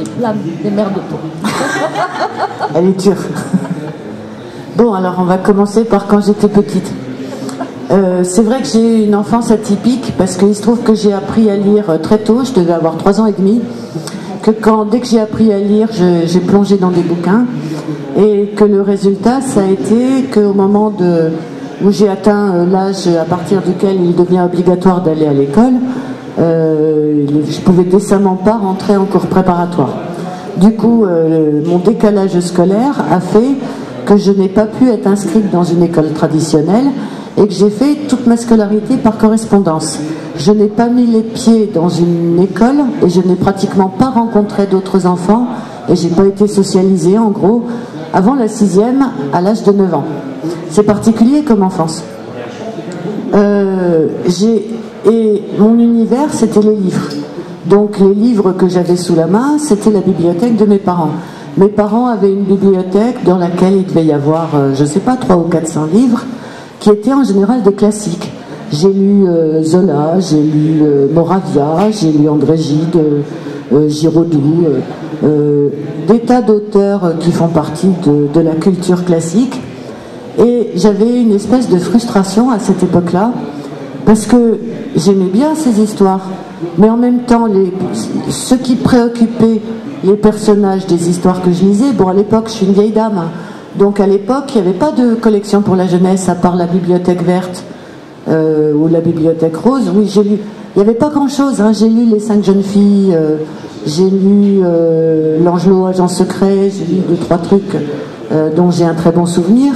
les flammes des mères de peau. Elle est dure. Bon, alors on va commencer par quand j'étais petite. C'est vrai que j'ai eu une enfance atypique parce qu'il se trouve que j'ai appris à lire très tôt, je devais avoir 3 ans et demi, que dès que j'ai appris à lire, j'ai plongé dans des bouquins et que le résultat, ça a été qu'au moment où j'ai atteint l'âge à partir duquel il devient obligatoire d'aller à l'école, je pouvais décemment pas rentrer en cours préparatoire. Du coup, mon décalage scolaire a fait que je n'ai pas pu être inscrite dans une école traditionnelle et que j'ai fait toute ma scolarité par correspondance. Je n'ai pas mis les pieds dans une école et je n'ai pratiquement pas rencontré d'autres enfants et j'ai pas été socialisée en gros avant la 6e à l'âge de 9 ans. C'est particulier comme enfance. Et mon univers, c'était les livres. Donc les livres que j'avais sous la main, c'était la bibliothèque de mes parents. Mes parents avaient une bibliothèque dans laquelle il devait y avoir, je ne sais pas, 300 ou 400 livres, qui étaient en général des classiques. J'ai lu Zola, j'ai lu Moravia, j'ai lu André Gide, Giraudoux, des tas d'auteurs qui font partie de la culture classique. Et j'avais une espèce de frustration à cette époque-là, parce que j'aimais bien ces histoires, mais en même temps, ce qui préoccupait les personnages des histoires que je lisais, bon, à l'époque, je suis une vieille dame, donc à l'époque, il n'y avait pas de collection pour la jeunesse, à part la bibliothèque verte ou la bibliothèque rose. Oui, j'ai lu, il n'y avait pas grand-chose, hein. J'ai lu Les 5 jeunes filles, j'ai lu L'Angelot, agent secret, j'ai lu 2-3 trucs dont j'ai un très bon souvenir,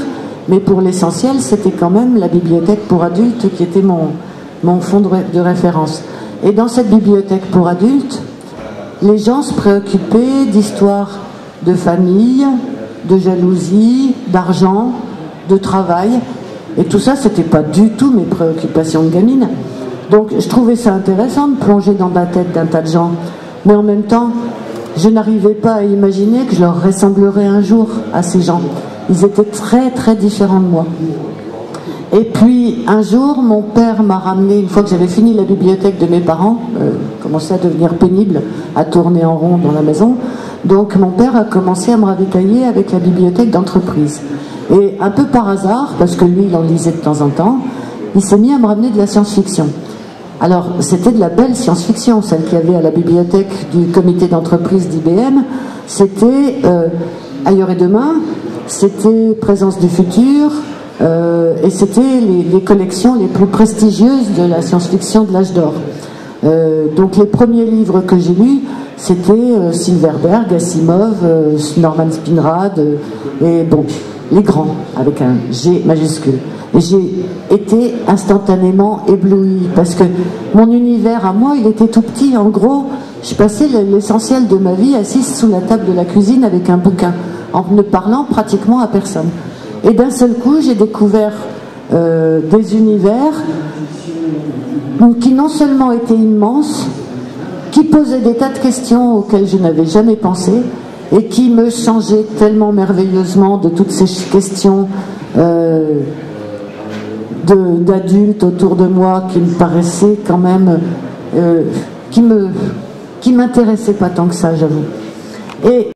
mais pour l'essentiel, c'était quand même la bibliothèque pour adultes qui était mon fond de référence. Et dans cette bibliothèque pour adultes, les gens se préoccupaient d'histoires de famille, de jalousie, d'argent, de travail. Et tout ça, c'était pas du tout mes préoccupations de gamine. Donc je trouvais ça intéressant de plonger dans la tête d'un tas de gens. Mais en même temps, je n'arrivais pas à imaginer que je leur ressemblerais un jour à ces gens. Ils étaient très très différents de moi. Et puis un jour, mon père m'a ramené, une fois que j'avais fini la bibliothèque de mes parents, commençait à devenir pénible, à tourner en rond dans la maison, donc mon père a commencé à me ravitailler avec la bibliothèque d'entreprise. Et un peu par hasard, parce que lui il en lisait de temps en temps, il s'est mis à me ramener de la science-fiction. Alors c'était de la belle science-fiction, celle qu'il y avait à la bibliothèque du comité d'entreprise d'IBM, c'était Ailleurs et Demain, c'était Présence du futur, et c'était les collections les plus prestigieuses de la science-fiction de l'âge d'or. Donc les premiers livres que j'ai lus, c'était Silverberg, Asimov, Norman Spinrad, et bon, les grands, avec un G majuscule. Et j'ai été instantanément éblouie, parce que mon univers à moi, il était tout petit. En gros, je passais l'essentiel de ma vie assise sous la table de la cuisine avec un bouquin, en ne parlant pratiquement à personne. Et d'un seul coup, j'ai découvert des univers qui non seulement étaient immenses, qui posaient des tas de questions auxquelles je n'avais jamais pensé, et qui me changeaient tellement merveilleusement de toutes ces questions d'adultes autour de moi qui me paraissaient quand même, qui m'intéressaient pas tant que ça, j'avoue. Et